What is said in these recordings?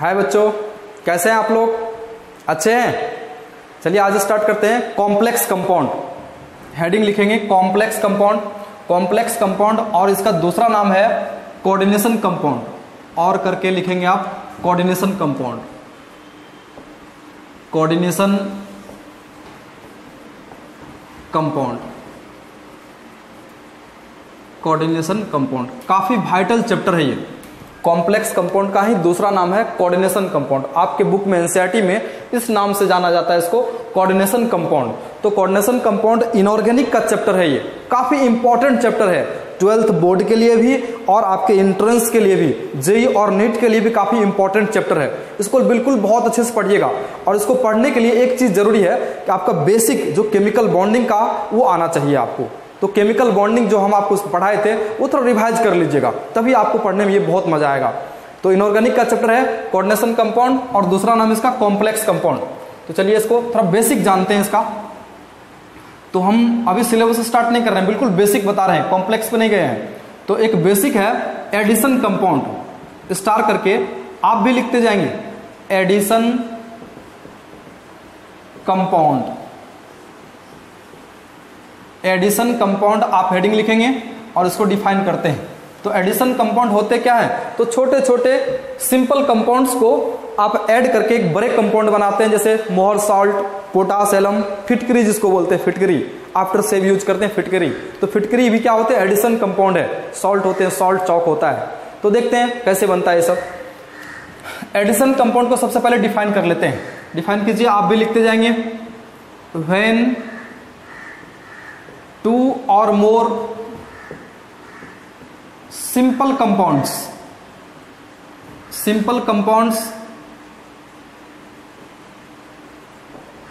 हाय बच्चों, कैसे हैं आप लोग? अच्छे हैं? चलिए आज स्टार्ट करते हैं। कॉम्प्लेक्स कंपाउंड, हेडिंग लिखेंगे कॉम्प्लेक्स कंपाउंड। कॉम्प्लेक्स कंपाउंड और इसका दूसरा नाम है कोऑर्डिनेशन कंपाउंड, और करके लिखेंगे आप coordination compound. Coordination compound, coordination compound काफी वाइटल चैप्टर है ये। कॉम्प्लेक्स कंपाउंड का ही दूसरा नाम है कोऑर्डिनेशन कंपाउंड। आपके बुक में एनसीईआरटी में इस नाम से जाना जाता है इसको, कोऑर्डिनेशन कंपाउंड। तो कोऑर्डिनेशन कंपाउंड इनऑर्गेनिक का चैप्टर है, ये काफी इंपॉर्टेंट चैप्टर है 12th बोर्ड के लिए भी और आपके एंट्रेंस के लिए भी, जेईई और नीट के लिए भी काफी इंपॉर्टेंट चैप्टर है। इसको बिल्कुल बहुत अच्छे से पढ़िएगा, और इसको पढ़ने के लिए एक चीज जरूरी है कि आपका बेसिक जो केमिकल बॉन्डिंग का वो आना चाहिए आपको। तो केमिकल बॉन्डिंग जो हम आपको पढ़ाए थे वो थोड़ा रिवाइज कर लीजिएगा, तभी आपको पढ़ने में ये बहुत मजा आएगा। तो इनऑर्गेनिक का चैप्टर है कोऑर्डिनेशन कंपाउंड और दूसरा नाम इसका कॉम्प्लेक्स कंपाउंड। तो चलिए इसको थोड़ा बेसिक जानते हैं इसका। तो हम अभी सिलेबस स्टार्ट नहीं कर रहे हैं, बिल्कुल बेसिक बता रहे हैं, कॉम्प्लेक्स पे नहीं गए हैं। तो एक बेसिक है एडिशन कंपाउंड, स्टार करके आप भी लिखते जाएंगे एडिशन कंपाउंड। एडिशन कंपाउंड आप हेडिंग लिखेंगे और इसको डिफाइन करते हैं। तो एडिशन कंपाउंड होते क्या है? तो छोटे छोटे सिंपल कंपाउंड्स को आप ऐड करके एक बड़े कंपाउंड बनाते हैं, जैसे मोहर साल्ट, पोटास एलम, फिटकरी जिसको बोलते हैं फिटकरी, आफ्टर सेव यूज करते हैं फिटकरी। तो फिटकरी भी क्या होते हैं? एडिशन कंपाउंड है। सॉल्ट होते हैं, सॉल्ट चौक होता है। तो देखते हैं कैसे बनता है ये सब। एडिशन कंपाउंड को सबसे पहले डिफाइन कर लेते हैं। डिफाइन कीजिए, आप भी लिखते जाएंगे। When 2 or more simple compounds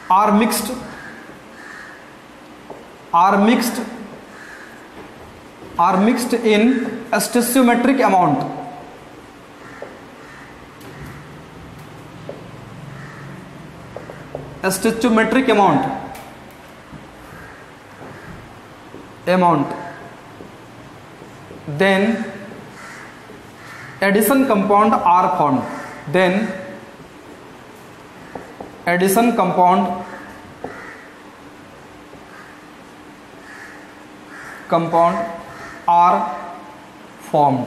are mixed in a stoichiometric amount, then addition compound are formed. Then addition compound are formed.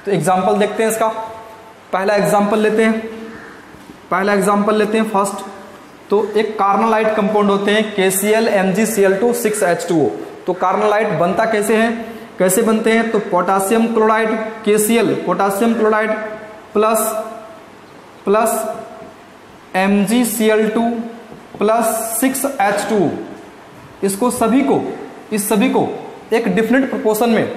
तो एग्जाम्पल देखते हैं इसका। पहला एग्जाम्पल लेते हैं फर्स्ट। तो एक कार्नोलाइट कंपाउंड होते हैं KCl MgCl2 6H2O। तो कार्नोलाइट बनता कैसे बनते हैं? तो potassium chloride KCl, potassium chloride plus MgCl2 plus 6H2O। इस सभी को एक डिफरेंट प्रोपोर्शन में,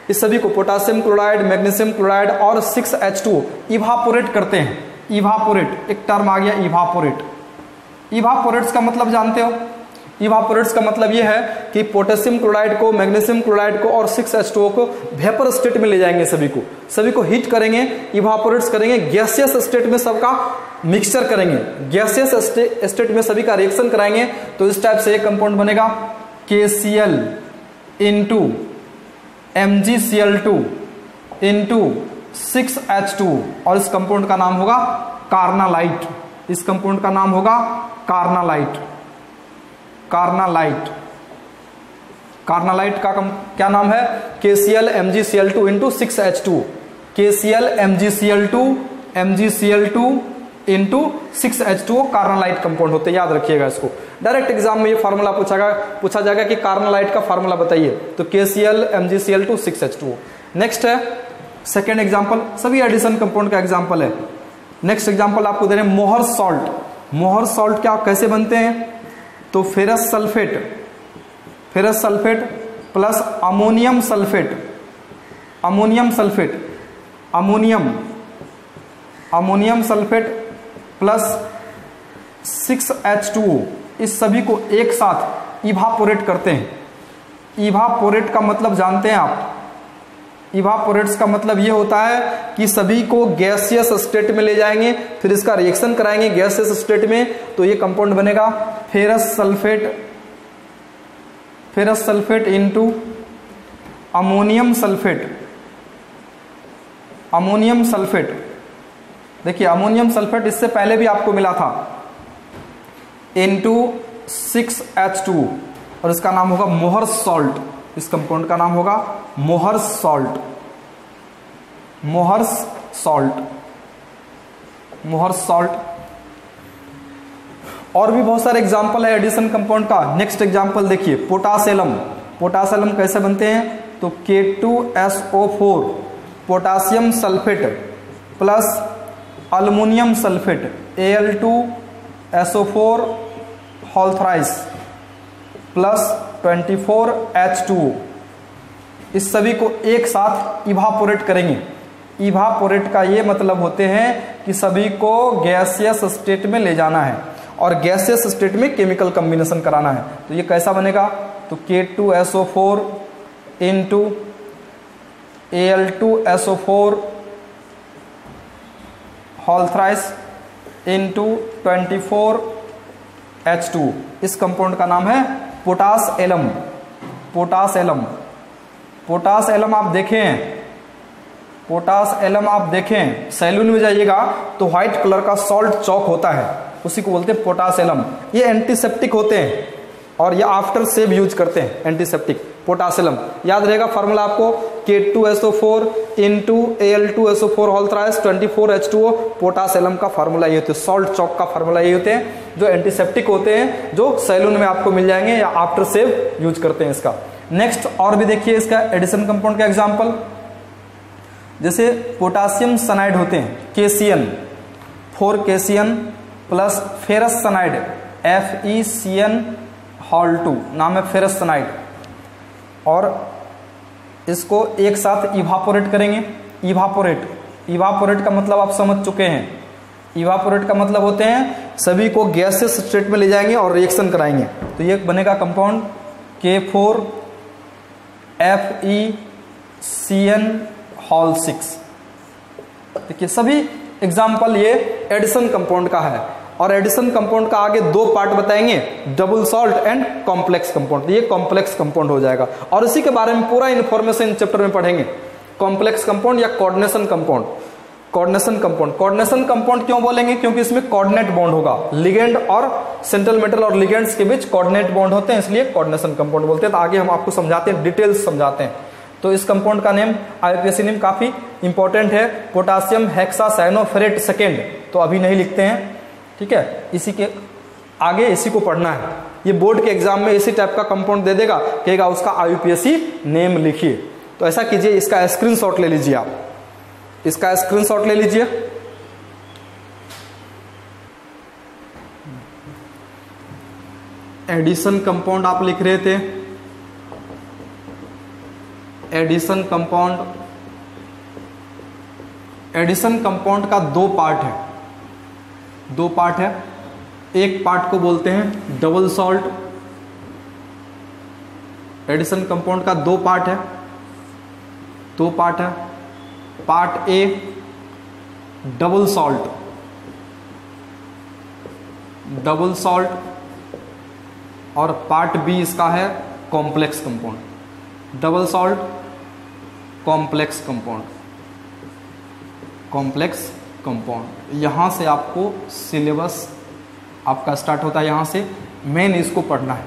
इस सभी को पोटासियम क्लोराइड, मैग्नीशियम क्लोराइड और 6H2O इवापोरेट करते हैं। इवापोरेट एक टर्म आ गया, इवापोरेट। इवापोरेट्स का मतलब जानते हो? इवापोरेट्स का मतलब यह है कि पोटेशियम क्लोराइड को, मैग्नीशियम क्लोराइड को और 6H2O को वेपर स्टेट में ले जाएंगे। सभी को हीट करेंगे, इवापोरेट्स करेंगे, गैसियस स्टेट में सबका मिक्सचर करेंगे, गैसियस स्टेट में सभी का रिएक्शन कराएंगे। तो इस टाइप से एक कंपाउंड बनेगा KCl into MgCl2 into 6H2O, और इस कंपाउंड का नाम होगा कार्नालाइट। इस कंपाउंड का नाम होगा कार्नालाइट। कार्नालाइट का क्या नाम है? KCl MgCl2 into 6H2O। KCl MgCl2 into 6H2O carnallite compound होते हैं, याद रखिएगा इसको। डायरेक्ट एग्जाम में ये फार्मूला पूछा जाएगा कि कार्नालाइट का फार्मूला बताइए। तो KCl MgCl2 6H2O। नेक्स्ट है सेकेंड एग्जाम्पल, सभी एडिशन कंपाउंड का एग्जाम्पल है। नेक्स्ट एग्जाम्पल आपको दे रहे हैं मोहर सॉल्ट। मोहर सॉल्ट क्या कैसे बनते हैं? तो ferrous sulphate plus ammonium sulphate plus 6H2O, इस सभी को एक साथ इवापोरेट करते हैं। इवापोरेट का मतलब जानते हैं आप? इवापोरेट्स का मतलब ये होता है कि सभी को गैसियस स्टेट में ले जाएंगे, फिर इसका रिएक्शन कराएंगे गैसियस स्टेट में। तो ये कंपाउंड बनेगा ferrous sulphate into ammonium sulphate ammonium sulphate, देखिए अमोनियम सल्फेट इससे पहले भी आपको मिला था N2,6H2 और इसका नाम होगा मोहर्स सॉल्ट। इस कंपाउंड का नाम होगा Mohr's salt, Mohr's salt, Mohr's salt. और भी बहुत सारे एग्जाम्पल है एडिशन कंपाउंड का। नेक्स्ट एग्जाम्पल देखिए पोटासेलम। पोटासेलम कैसे बनते हैं? तो K2SO4 potassium sulphate plus aluminium sulphate Al2SO4 whole thrice plus 24H2O, इस सभी को एक साथ इवापोरेट करेंगे। इवापोरेट का ये मतलब होते हैं कि सभी को गैसियस स्टेट में ले जाना है और गैसियस स्टेट में केमिकल कॉम्बिनेशन कराना है। तो ये कैसा बनेगा? तो K2SO4 into Al2SO4 whole thrice into 24H2। इस कंपाउंड का नाम है potash alum. Potash alum, potash alum आप देखें, पोटास एलम आप देखें सैलून में जाइएगा तो व्हाइट कलर का सॉल्ट चौक होता है, उसी को बोलते हैं पोटास एलम। ये एंटीसेप्टिक होते हैं और ये आफ्टर सेव यूज करते हैं एंटीसेप्टिक। पोटासिलम याद रहेगा फार्मूला आपको K2SO4 into Al2SO4 whole thrice 24H2O। पोटासिलम का फार्मूला ये होते हैं, सॉल्ट चौक का फार्मूला ये होते हैं जो एंटीसेप्टिक होते हैं, जो सैलून में आपको मिल जाएंगे या आफ्टर सेव यूज करते हैं इसका। नेक्स्ट और भी देखिए इसका एडिशन कंपाउंड का एग्जाम्पल, जैसे पोटासियम सनाइड होते हैं KCN 4KCN plus ferrous cyanide FeCN whole 2, नाम है फेरस सनाइड, और इसको एक साथ इवापोरेट करेंगे। इवापोरेट, इवापोरेट का मतलब आप समझ चुके हैं। इवापोरेट का मतलब होते हैं सभी को गैसेस स्टेट में ले जाएंगे और रिएक्शन कराएंगे। तो ये बनेगा कंपाउंड K4FeCN होल 6। देखिए सभी एग्जाम्पल ये एडिशन कंपाउंड का है। और एडिशन कंपाउंड का आगे दो पार्ट बताएंगे, double salt and complex compound. ये कॉम्प्लेक्स कंपाउंड हो जाएगा और इसी के बारे में पूरा इन्फॉर्मेशन चैप्टर में पढ़ेंगे। कॉम्प्लेक्स कंपाउंड या coordination compound. Coordination compound, coordination compound क्यों बोलेंगे? क्योंकि इसमें कोऑर्डिनेट बॉन्ड होगा, लिगेंड और सेंट्रल मेटल और लिगेंड्स के बीच कोऑर्डिनेट बॉन्ड होते हैं, इसलिए कोऑर्डिनेशन कंपाउंड बोलते हैं। तो आगे हम आपको समझाते हैं, डिटेल्स समझाते हैं। तो इस कंपाउंड का नेम IUPAC नेम काफी इंपॉर्टेंट है, पोटासियम हेक्सासाइनोफेरेट सेकेंड। तो अभी नहीं लिखते हैं, ठीक है, इसी के आगे इसी को पढ़ना है। ये बोर्ड के एग्जाम में इसी टाइप का कंपाउंड दे देगा, कहेगा उसका IUPAC नेम लिखिए। तो ऐसा कीजिए, इसका स्क्रीनशॉट ले लीजिए, आप इसका स्क्रीनशॉट ले लीजिए। एडिशन कंपाउंड आप लिख रहे थे, एडिशन कंपाउंड। एडिशन कंपाउंड का दो पार्ट है, दो पार्ट है। एक पार्ट को बोलते हैं डबल सॉल्ट। एडिशन कंपाउंड का दो पार्ट है, दो पार्ट है। Part A double salt, double salt, और पार्ट बी इसका है complex compound. Double salt, complex compound, complex compound. यहाँ से आपको सिलेबस आपका स्टार्ट होता है, यहाँ से मेन इसको पढ़ना है।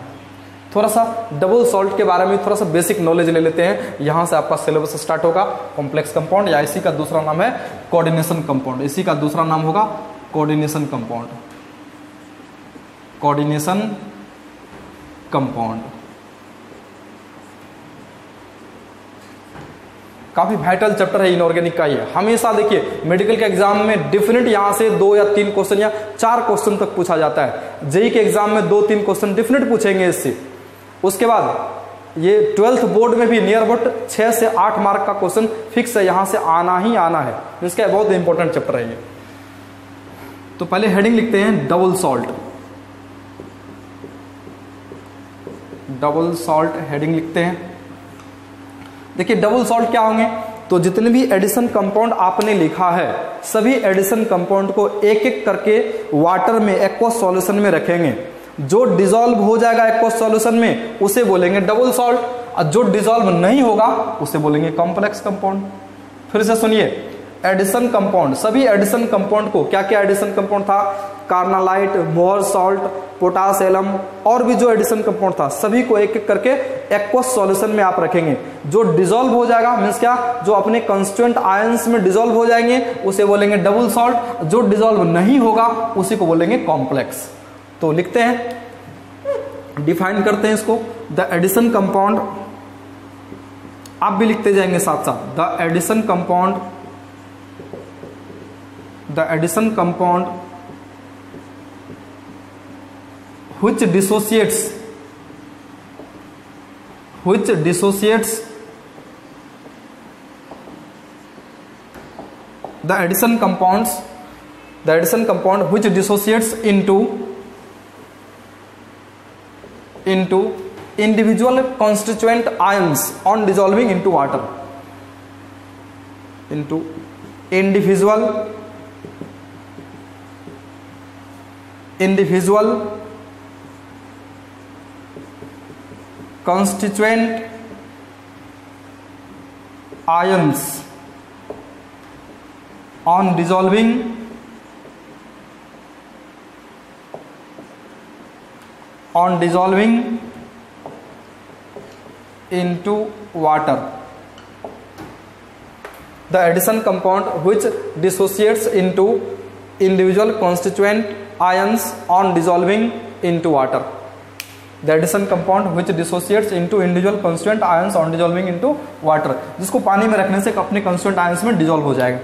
थोड़ा सा डबल सॉल्ट के बारे में थोड़ा सा बेसिक नॉलेज ले लेते हैं, यहाँ से आपका सिलेबस स्टार्ट होगा। कॉम्प्लेक्स कंपाउंड या इसी का दूसरा नाम है कोऑर्डिनेशन कंपाउंड, इसी का दूसरा नाम होगा कोऑर्डिनेशन कंपाउंड, कोऑर्डिनेशन कंपाउंड। काफी वाइटल चैप्टर है इनऑर्गेनिक का। ये हमेशा देखिए मेडिकल के एग्जाम में डिफिनेट यहाँ से 2 या 3 क्वेश्चन या 4 क्वेश्चन तक पूछा जाता है। जेईई के एग्जाम में 2-3 क्वेश्चन डिफिनेट पूछेंगे इससे। उसके बाद ये 12th बोर्ड में भी नियर अबाउट 6 से 8 मार्क का क्वेश्चन फिक्स है, यहाँ से आना ही आना है। इसका बहुत इंपॉर्टेंट चैप्टर है ये। तो पहले हेडिंग लिखते हैं double salt. Double salt heading लिखते हैं। देखिए डबल सॉल्ट क्या होंगे, तो जितने भी एडिशन कंपाउंड आपने लिखा है सभी एडिशन कंपाउंड को एक एक करके वाटर में एक्वस सॉल्यूशन में रखेंगे। जो डिसॉल्व हो जाएगा एक्वस सॉल्यूशन में उसे बोलेंगे डबल सॉल्ट, और जो डिसॉल्व नहीं होगा उसे बोलेंगे कॉम्प्लेक्स कंपाउंड। फिर से सुनिए, एडिशन कंपाउंड, सभी एडिशन कंपाउंड को, क्या क्या एडिशन कंपाउंड था, carnallite, Mohr salt, potash alum और भी जो एडिशन कंपाउंड था सभी को एक एक करके एक्वस सॉल्यूशन में आप रखेंगे। जो डिसॉल्व हो जाएगा मींस क्या, जो अपने कंस्टिट्यूएंट आयंस में डिसॉल्व हो जाएंगे उसे बोलेंगे डबल सॉल्ट, जो डिसॉल्व नहीं होगा उसी को बोलेंगे कॉम्प्लेक्स। तो लिखते हैं, डिफाइन करते हैं इसको। द एडिशन कंपाउंड, आप भी लिखते जाएंगे साथ साथ, the addition compound, the addition compound which dissociates the addition compound which dissociates into individual constituent ions on dissolving into water, into individual constituent ions on dissolving into water. The addition compound which dissociates into individual constituent ions on dissolving into water. The addition compound which dissociates into individual constituent ions on dissolving into water, जिसको पानी में रखने से अपने constituent ions में dissolve हो जाएगा।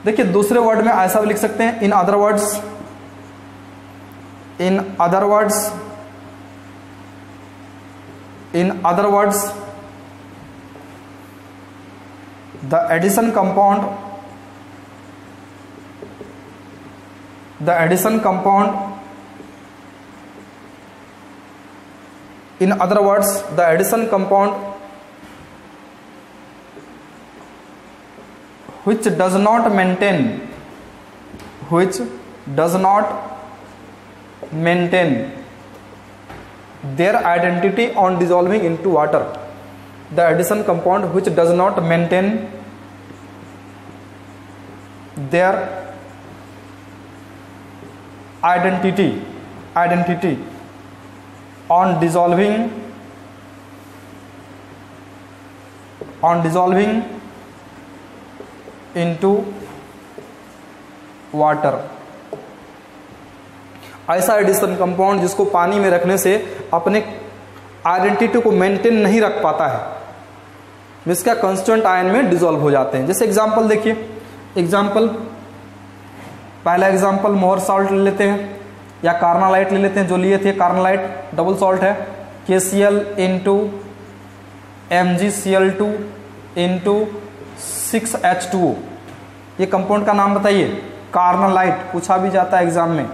देखिए दूसरे वर्ड में ऐसा भी लिख सकते हैं, in other words the addition compound in other words the addition compound which does not maintain their identity on dissolving into water. The addition compound which does not maintain their identity on dissolving into water, ऐसा addition compound जिसको पानी में रखने से अपने identity को maintain नहीं रख पाता है, जिसका कंस्टिट्यूएंट आयन में डिसॉल्व हो जाते हैं। जैसे एग्जांपल देखिए, पहला एग्जांपल मोहर सॉल्ट ले लेते हैं या कार्नालाइट ले लेते हैं, जो लिए थे कार्नालाइट डबल सॉल्ट है, KCl into MgCl2 into 6H2O, ये कंपाउंड का नाम बताइए। कार्नालाइट पूछा भी जाता है एग्जाम में,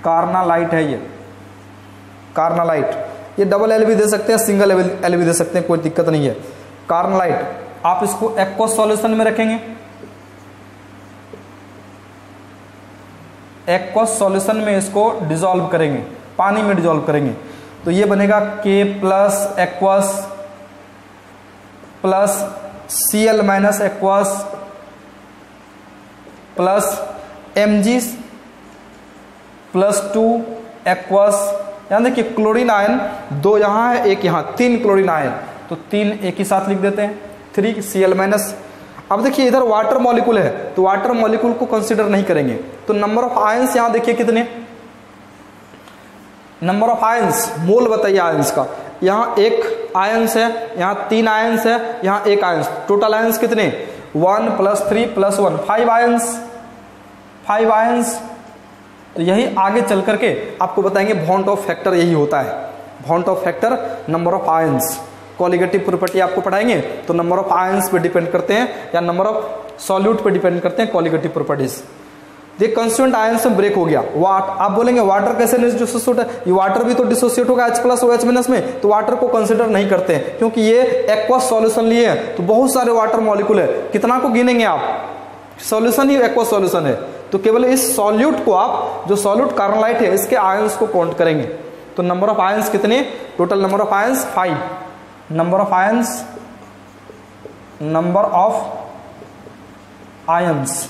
कार्नालाइट है ये, कार्नालाइट। ये डबल एल भी दे सकते हैं, सिंगल एल भी दे सकते हैं, कोई दिक्कत नहीं है। कार्नालाइट आप इसको एक्वस सॉल्यूशन में रखेंगे, एक्वस सॉल्यूशन में इसको डिसॉल्व करेंगे, पानी में डिसॉल्व करेंगे, तो ये बनेगा K plus aqueous plus Cl minus aqueous plus Mg plus 2 aqueous. यानी देखिए क्लोरीन आयन 2 यहाँ है, 1 यहाँ, 3 क्लोरीन आयन, तो 3 एक ही साथ लिख देते हैं, 3 Cl माइनस। अब देखिए इधर वाटर मॉलिक्यूल है तो वाटर मॉलिक्यूल को कंसीडर नहीं करेंगे, तो नंबर ऑफ आयंस यहाँ देखिए कितने, नंबर ऑफ आयंस, मोल बताइए आयंस का। यहाँ 1 आयंस है, यहाँ 3 आयंस है, यहाँ 1 आयंस, टोटल आयंस कितने, 1 प्लस 3 प्लस 1, 5 आयंस, 5 आयंस। तो यही आगे चल करके आपको बताएंगे बॉन्ड ऑफ फैक्टर यही होता है, bond of factor number of ions. Colligative property आपको पढ़ाएंगे तो नंबर ऑफ आयंस पे डिपेंड करते हैं या नंबर ऑफ सॉल्यूट पे डिपेंड करते हैं कॉलिगेटिव प्रॉपर्टीज। देखिए कंस्टिट्यूएंट आयंस में ब्रेक हो गया, आप बोलेंगे वाटर कैसे डिसोसिएट है, ये वाटर भी तो डिसोसिएट होगा H प्लस OH माइनस में, तो वाटर को कंसिडर नहीं करते हैं क्योंकि ये एक्वस सॉल्यूशन लिए हैं, तो बहुत सारे वाटर मॉलिक्यूल है, कितना को गिनेंगे आप, सॉल्यूशन ही एक्वस सॉल्यूशन है, तो केवल इस सॉल्यूट को आप, जो सॉल्यूट कार्नालाइट है इसके आयंस को काउंट करेंगे। तो नंबर ऑफ आयंस कितने, total number of ions 5, number of ions,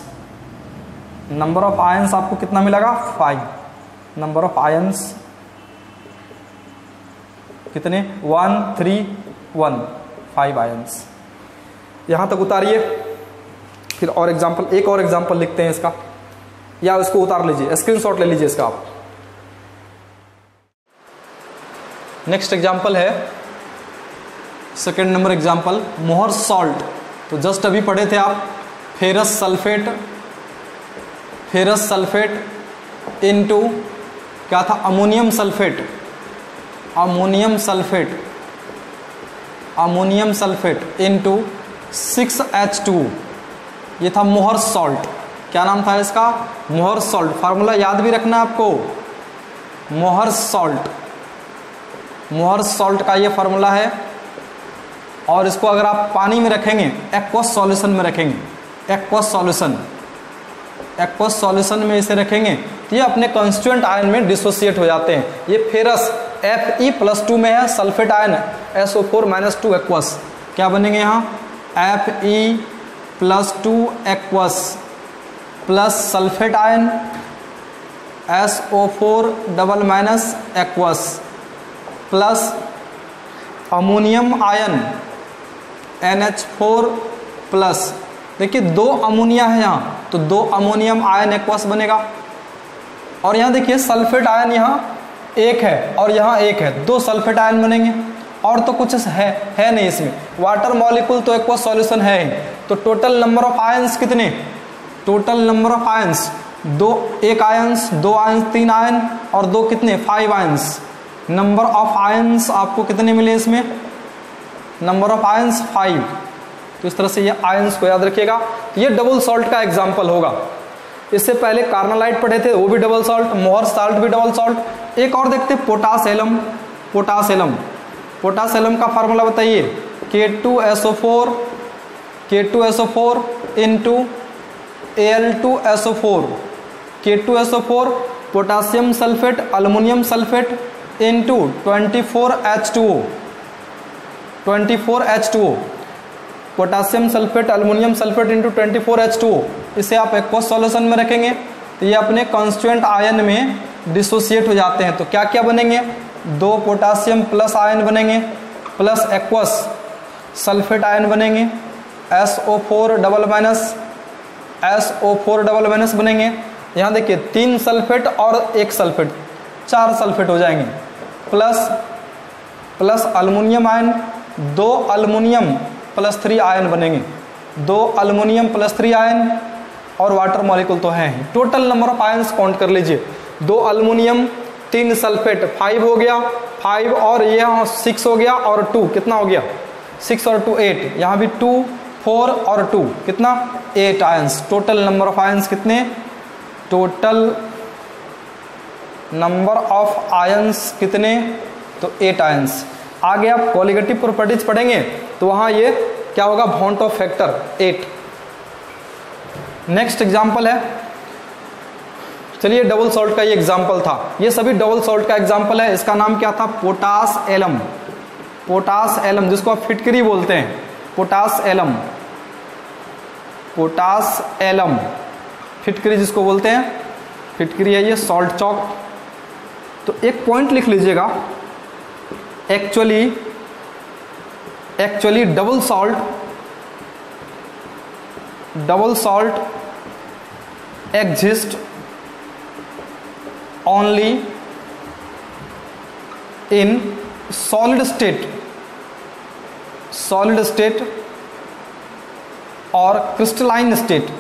number of ions आपको कितना मिलेगा 5, नंबर ऑफ आयंस कितने 1 3 1 5 आयंस। यहां तक उतारिए, फिर और एग्जांपल, एक और एग्जांपल लिखते हैं इसका, या इसको उतार लीजिए, स्क्रीनशॉट ले लीजिए इसका आप। नेक्स्ट एग्जांपल है सेकेंड नंबर एग्जांपल, मोहर सॉल्ट। तो जस्ट अभी पढ़े थे आप, फेरस सल्फेट इनटू क्या था, अमोनियम सल्फेट इनटू 6H2, ये था मोहर सॉल्ट। क्या नाम था इसका, मोहर सॉल्ट। फार्मूला याद भी रखना आपको, मोहर सॉल्ट का ये फार्मूला है। और इसको अगर आप पानी में रखेंगे, एक्वस सॉल्यूशन में रखेंगे, एक्वस सॉल्यूशन में इसे रखेंगे तो ये अपने कॉन्स्टिट्यूएंट आयन में डिसोसिएट हो जाते हैं। ये फेरस Fe+2 में है, सल्फेट आयन SO4-2 एक्वस, क्या बनेंगे यहाँ Fe+2 aqueous plus sulphate ion SO4 aqueous plus ammonium ion NH4 plus. देखिए 2 अमोनिया है यहाँ, तो 2 अमोनियम आयन एक्वस बनेगा। और यहाँ देखिए सल्फेट आयन यहाँ एक है और यहाँ एक है, 2 सल्फेट आयन बनेंगे। और तो कुछ है नहीं इसमें, वाटर मॉलिक्यूल तो एक्वस सॉल्यूशन है ही। तो टोटल नंबर ऑफ आयंस कितने, total number of ions 2, 1 ions 2 ions 3 ion और 2 कितने 5 आयंस। नंबर ऑफ आयंस आपको कितने मिले इसमें, नंबर ऑफ आयंस 5। तो इस तरह से ये आयंस को याद रखिएगा। तो ये डबल सॉल्ट का एग्जाम्पल होगा। इससे पहले कार्नालाइट पढ़े थे, वो भी डबल सॉल्ट, मोहर सॉल्ट भी डबल सॉल्ट। एक और देखते हैं पोटासेलम का फार्मूला बताइए, K2SO4 into Al2SO4, K2SO4 potassium sulphate aluminium sulphate into 24H2O, potassium sulphate aluminium sulphate into 24H2O। इसे आप एक्वस सॉल्यूशन में रखेंगे तो ये अपने कॉन्स्टिट्यूएंट आयन में डिसोसिएट हो जाते हैं। तो क्या क्या बनेंगे, 2 पोटासियम प्लस आयन बनेंगे प्लस एक्वस सल्फेट आयन बनेंगे, SO4 बनेंगे। यहाँ देखिए 3 सल्फेट और 1 सल्फेट, 4 सल्फेट हो जाएंगे, plus aluminium ion, 2 aluminium plus 3 ion बनेंगे, 2 अल्युमिनियम प्लस 3 आयन और वाटर मॉलिक्यूल तो है ही। Total number of ions count कर लीजिए, 2 अल्युमिनियम 3 सल्फेट 5 हो गया, 5 और ये 6 हो गया और 2 कितना हो गया 6 और 2 8, यहाँ भी 2 4 और 2 कितना 8 ions. Total number of ions कितने, टोटल नंबर ऑफ आयंस कितने, तो 8 आयंस। आगे आप कोलिगेटिव प्रॉपर्टीज पढ़ेंगे तो वहाँ ये क्या होगा, bond of factor 8। Next example है, चलिए डबल सॉल्ट का ये एग्जाम्पल था, ये सभी डबल सॉल्ट का एग्जाम्पल है। इसका नाम क्या था, पोटास एलम, जिसको आप फिटकरी बोलते हैं, पोटास एलम फिटकरी जिसको बोलते हैं, फिटकरी है ये, सॉल्ट चौक। तो एक पॉइंट लिख लीजिएगा, actually double salt exist only in solid state or crystalline state,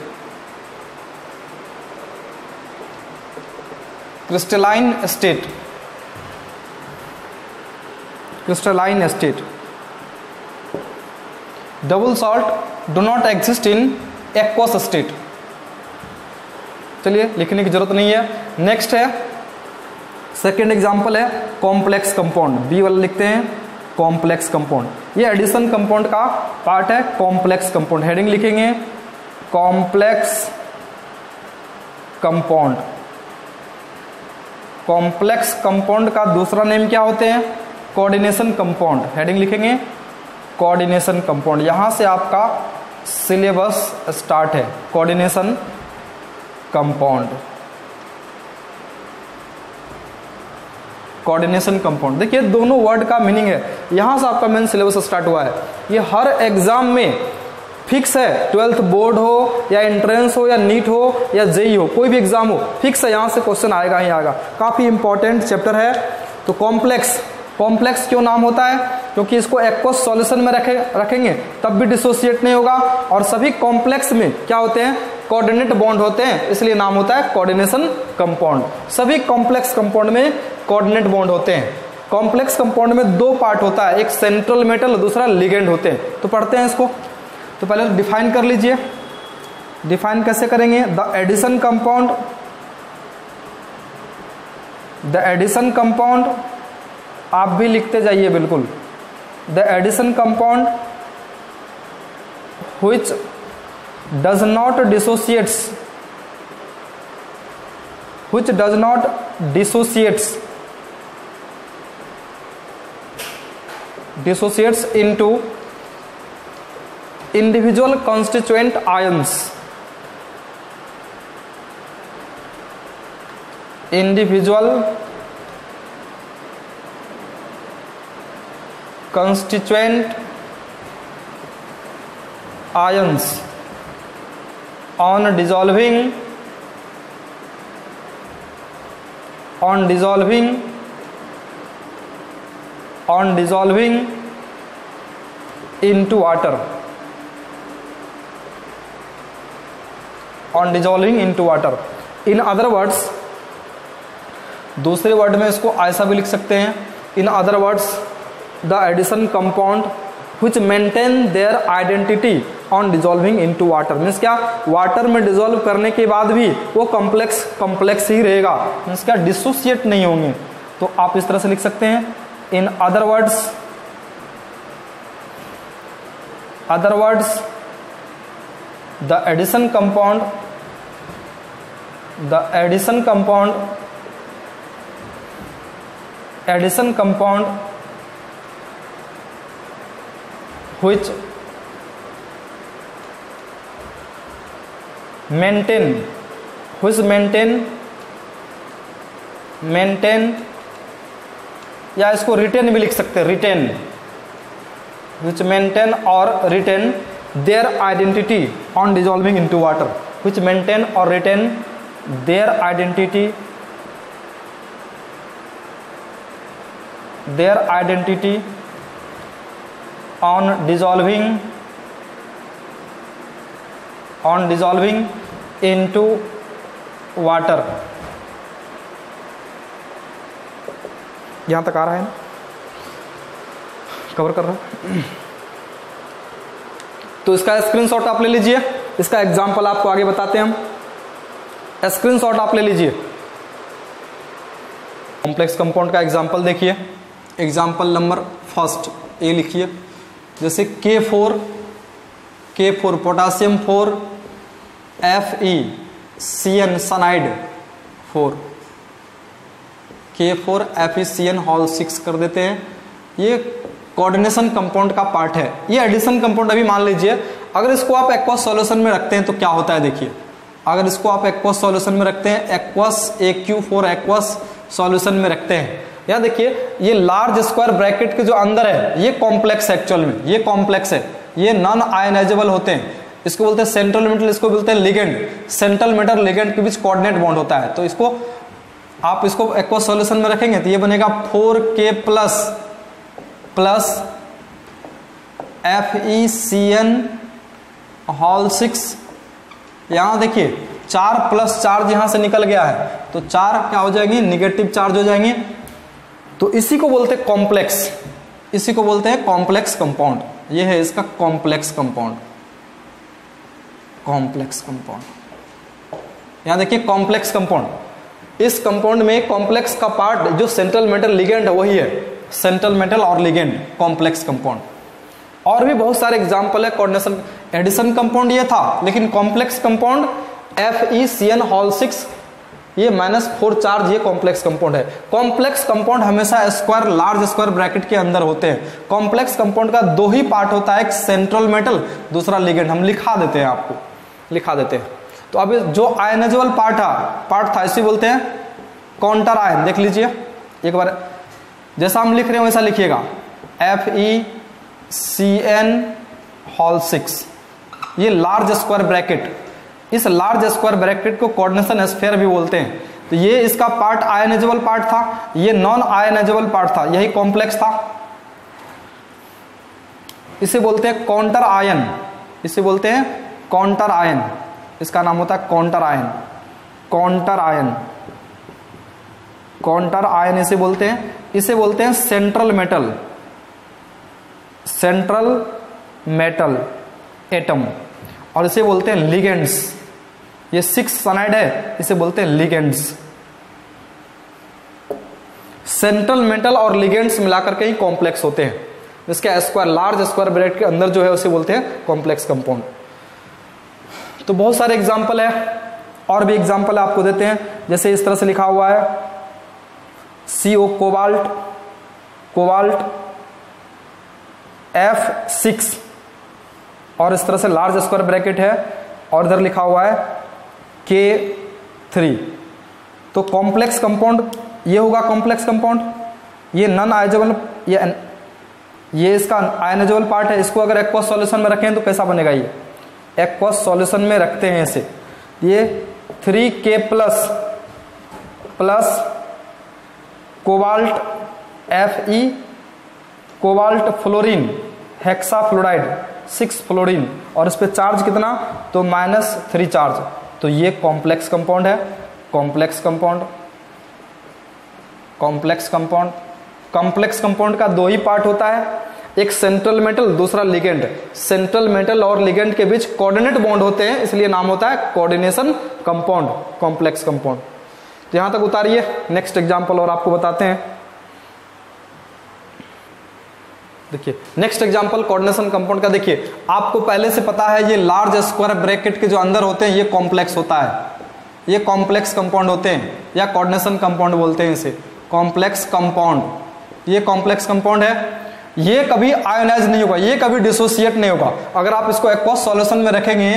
double salt do not exist in aqueous state। चलिए लिखने की जरूरत नहीं है। नेक्स्ट है सेकेंड एग्जांपल है कॉम्प्लेक्स कंपाउंड, बी वाला लिखते हैं कॉम्प्लेक्स कंपाउंड। ये एडिशन कंपाउंड का पार्ट है, कॉम्प्लेक्स कंपाउंड। हेडिंग लिखेंगे कॉम्प्लेक्स कंपाउंड। कॉम्प्लेक्स कंपाउंड का दूसरा नेम क्या होते हैं, कोऑर्डिनेशन कंपाउंड। हेडिंग लिखेंगे कोऑर्डिनेशन कंपाउंड। यहां से आपका सिलेबस स्टार्ट है, कोऑर्डिनेशन कंपाउंड। कोऑर्डिनेशन कंपाउंड, देखिए दोनों वर्ड का मीनिंग है, यहां से आपका मेन सिलेबस स्टार्ट हुआ है। ये हर एग्जाम में फिक्स है, 12th बोर्ड हो या एंट्रेंस हो या नीट हो या जेई हो, कोई भी एग्जाम हो, फिक्स है, यहां से क्वेश्चन आएगा ही आएगा। काफी इंपॉर्टेंट चैप्टर है। तो कॉम्प्लेक्स क्यों नाम होता है? क्योंकि इसको एक्वस सॉल्यूशन में रखेंगे तब भी डिसोसिएट नहीं होगा, और सभी कॉम्प्लेक्स में क्या होते हैं? कोऑर्डिनेट बॉन्ड होते हैं, इसलिए नाम होता है कोऑर्डिनेशन कंपाउंड। सभी कॉम्प्लेक्स कंपाउंड में कोऑर्डिनेट बॉन्ड होते हैं। कॉम्प्लेक्स कंपाउंड में दो पार्ट होता है, एक सेंट्रल मेटल, दूसरा लिगेंड होते हैं। तो पढ़ते हैं इसको। तो पहले डिफाइन कर लीजिए। डिफाइन कैसे करेंगे? द एडिशन कंपाउंड, आप भी लिखते जाइए बिल्कुल। The addition compound which does not dissociates into individual constituent ions, individual constituent ions on dissolving into water, in other words, दूसरे वर्ड में इसको ऐसा भी लिख सकते हैं, in other words the addition compound which maintain their identity on dissolving into water, means क्या? Water में डिजोल्व करने के बाद भी वो कॉम्प्लेक्स ही रहेगा, मीन्स क्या? डिसोसिएट नहीं होंगे। तो आप इस तरह से लिख सकते हैं, in other words the addition compound which maintain या इसको रिटेन भी लिख सकते हैं, retain, which maintain or retain their identity on dissolving into water, which maintain or retain their identity on dissolving into water। यहां तक आ रहा है ना? कवर कर रहा है? तो इसका स्क्रीनशॉट आप ले लीजिए, इसका एग्जाम्पल आपको आगे बताते हैं हम। स्क्रीनशॉट आप ले लीजिए। कॉम्प्लेक्स कंपाउंड का एग्जाम्पल देखिए, एग्जाम्पल नंबर फर्स्ट ए लिखिए। जैसे K4 potassium 4, FeCN cyanide 4, K4 FeCN whole 6 कर देते हैं। ये कोऑर्डिनेशन कंपाउंड का पार्ट है। ये एडिशन कंपाउंड अभी मान लीजिए, अगर इसको आप एक्वस सॉल्यूशन में रखते हैं तो क्या होता है? देखिए, अगर इसको आप एक्वस सॉल्यूशन में रखते हैं, एक्वस AQ4 एक्वस सॉल्यूशन में रखते हैं, यहाँ देखिए ये लार्ज स्क्वायर ब्रैकेट के जो अंदर है ये कॉम्प्लेक्स है, एक्चुअल में ये कॉम्प्लेक्स है, ये नॉन आयनाइजेबल होते हैं। इसको बोलते हैं सेंट्रल मेटल, इसको बोलते हैं लिगेंड। सेंट्रल मेटल लिगेंड के बीच कोऑर्डिनेट बॉन्ड होता है। तो इसको आप इसको एक्वस सॉल्यूशन में रखेंगे तो ये बनेगा 4K प्लस FeCN होल 6। यहां देखिए 4 प्लस चार्ज यहां से निकल गया है, तो 4 क्या हो जाएंगे? निगेटिव चार्ज हो जाएंगे। तो इसी को बोलते हैं कॉम्प्लेक्स, इसी को बोलते हैं कॉम्प्लेक्स कंपाउंड। ये है इसका कॉम्प्लेक्स कंपाउंड। यहां देखिए कॉम्प्लेक्स कंपाउंड, इस कंपाउंड में कॉम्प्लेक्स का पार्ट जो सेंट्रल मेटल लिगेंड है वही है, सेंट्रल मेटल और लिगेंड कॉम्प्लेक्स कंपाउंड। और भी बहुत सारे एग्जांपल है कोऑर्डिनेशन। एडिशन कंपाउंड ये था, लेकिन कॉम्प्लेक्स कंपाउंड FeCN होल 6 ये -4 चार्ज, ये कॉम्प्लेक्स कंपाउंड है। कॉम्प्लेक्स कंपाउंड हमेशा स्क्वायर, लार्ज स्क्वायर ब्रैकेट के अंदर होते हैं। कॉम्प्लेक्स कंपाउंड का दो ही पार्ट होता है, एक सेंट्रल मेटल, दूसरा लिगेंड। हम लिखा देते हैं, आपको लिखा देते हैं। तो अब जो आयनाइजेबल पार्ट था इसे बोलते हैं काउंटर आयन। देख लीजिए एक बार, जैसा हम लिख रहे हैं वैसा लिखिएगा, FeCN6। ये लार्ज स्क्वायर ब्रैकेट, इस लार्ज स्क्वायर ब्रैकेट को कोऑर्डिनेशन स्फीयर भी बोलते हैं। तो ये इसका पार्ट आयनाइजेबल पार्ट था, ये नॉन आयनाइजेबल पार्ट था, यही कॉम्प्लेक्स था। इसे बोलते हैं काउंटर आयन, इसे बोलते हैं काउंटर आयन। इसका नाम होता है counter ion, counter ion, counter ion इसे बोलते हैं। इसे बोलते हैं central metal, central metal atom, और इसे बोलते हैं लिगेंड्स। ये 6 सनाइड है, इसे बोलते हैं लिगेंड्स। सेंट्रल मेटल और लिगेंड्स मिलाकर के ही कॉम्प्लेक्स होते हैं। इसके स्क्वायर, लार्ज स्क्वायर ब्रैकेट के अंदर जो है उसे बोलते हैं कॉम्प्लेक्स कंपाउंड। तो बहुत सारे एग्जाम्पल है, और भी एग्जाम्पल आपको देते हैं। जैसे इस तरह से लिखा हुआ है CO कोबाल्ट, कोबाल्ट F6, और इस तरह से लार्ज स्क्वायर ब्रैकेट है, और इधर लिखा हुआ है K3। तो कॉम्प्लेक्स कंपाउंड ये होगा कॉम्प्लेक्स कंपाउंड। ये नॉन आयनाइजेबल, ये इसका आयनाइजेबल पार्ट है। इसको अगर एक्वस सॉल्यूशन में रखें तो कैसा बनेगा? ये एक्वस सॉल्यूशन में रखते हैं इसे, ये 3K plus cobalt Fe, cobalt fluorine, hexa fluoride 6 fluorine, और इस पे चार्ज कितना? तो -3 चार्ज। तो ये कॉम्प्लेक्स कंपाउंड है, complex compound, complex compound. Complex compound का दो ही पार्ट होता है, एक सेंट्रल मेटल, दूसरा लिगेंड। सेंट्रल मेटल और लिगेंड के बीच कोऑर्डिनेट बॉन्ड होते हैं, इसलिए नाम होता है कोऑर्डिनेशन कंपाउंड, कॉम्प्लेक्स कंपाउंड। तो यहां तक उतारिए, नेक्स्ट एग्जांपल और आपको बताते हैं। देखिए नेक्स्ट एग्जांपल कोऑर्डिनेशन कंपाउंड का। देखिए आपको पहले से पता है, ये लार्ज स्क्वायर ब्रैकेट के जो अंदर होते हैं ये कॉम्प्लेक्स होता है, ये कॉम्प्लेक्स कंपाउंड होते हैं, या कोऑर्डिनेशन कंपाउंड बोलते हैं इसे, कॉम्प्लेक्स कंपाउंड। ये कॉम्प्लेक्स कंपाउंड है, ये कभी आयोनाइज नहीं होगा, ये कभी डिसोसिएट नहीं होगा। अगर आप इसको एक्वस सॉल्यूशन में रखेंगे,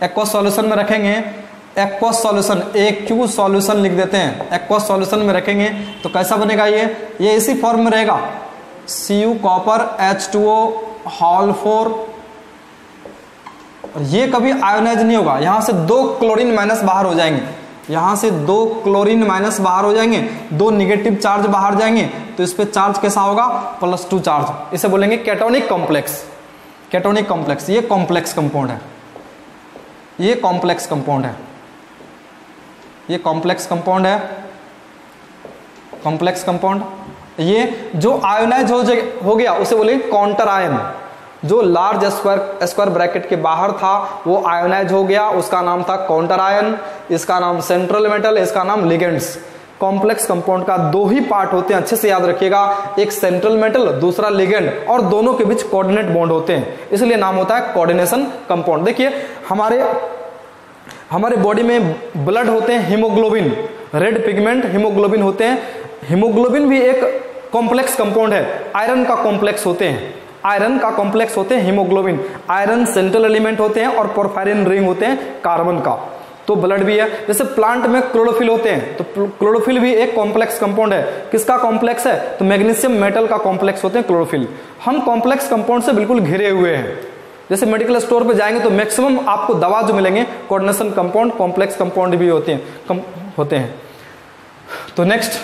एक्वस सॉल्यूशन में रखेंगे, एक्वस सॉल्यूशन, AQ सॉल्यूशन लिख देते हैं, एक्वस सॉल्यूशन में रखेंगे तो कैसा बनेगा? ये इसी फॉर्म में रहेगा, Cu कॉपर H2O हॉल 4। ये कभी आयोनाइज नहीं होगा। यहां से 2 क्लोरीन माइनस बाहर हो जाएंगे, यहां से 2 क्लोरीन माइनस बाहर हो जाएंगे, 2 निगेटिव चार्ज बाहर जाएंगे, तो इस पे चार्ज कैसा होगा? +2 चार्ज। इसे बोलेंगे कैटोनिक कॉम्प्लेक्स, कैटोनिक कॉम्प्लेक्स। ये कॉम्प्लेक्स कंपाउंड है, ये कॉम्प्लेक्स कंपाउंड है, ये कॉम्प्लेक्स कंपाउंड है, कॉम्प्लेक्स कंपाउंड। ये जो आयोनाइज हो गया उसे बोलेंगे काउंटर आयन। जो लार्ज स्क्वायर ब्रैकेट के बाहर था वो आयोनाइज हो गया, उसका नाम था काउंटर आयन, इसका नाम सेंट्रल मेटल, इसका नाम लिगेंड्स। कॉम्प्लेक्स कंपाउंड का दो ही पार्ट होते हैं, अच्छे से याद रखिएगा, एक सेंट्रल मेटल, दूसरा लिगेंड, और दोनों के बीच कोऑर्डिनेट बॉन्ड होते हैं, इसलिए नाम होता है कोऑर्डिनेशन कंपाउंड। देखिए हमारे बॉडी में ब्लड होते हैं हीमोग्लोबिन, रेड पिगमेंट हीमोग्लोबिन होते हैं। हीमोग्लोबिन भी एक कॉम्प्लेक्स कंपाउंड है, आयरन का कॉम्प्लेक्स होते हैं, आयरन का कॉम्प्लेक्स होते हैं हीमोग्लोबिन। आयरन सेंट्रल एलिमेंट होते हैं और पोरफायरिन रिंग होते हैं कार्बन का। तो ब्लड भी है। जैसे प्लांट में क्लोरोफिल होते हैं, तो क्लोरोफिल भी एक कॉम्प्लेक्स कंपाउंड है। किसका कॉम्प्लेक्स है? तो मैग्नीशियम मेटल का कॉम्प्लेक्स होते हैं क्लोरोफिल। हम कॉम्प्लेक्स कंपाउंड से बिल्कुल घिरे हुए हैं। जैसे मेडिकल स्टोर पे जाएंगे तो मैक्सिमम आपको दवा जो मिलेंगे कोऑर्डिनेशन कंपाउंड, कॉम्प्लेक्स कंपाउंड भी होते हैं। तो नेक्स्ट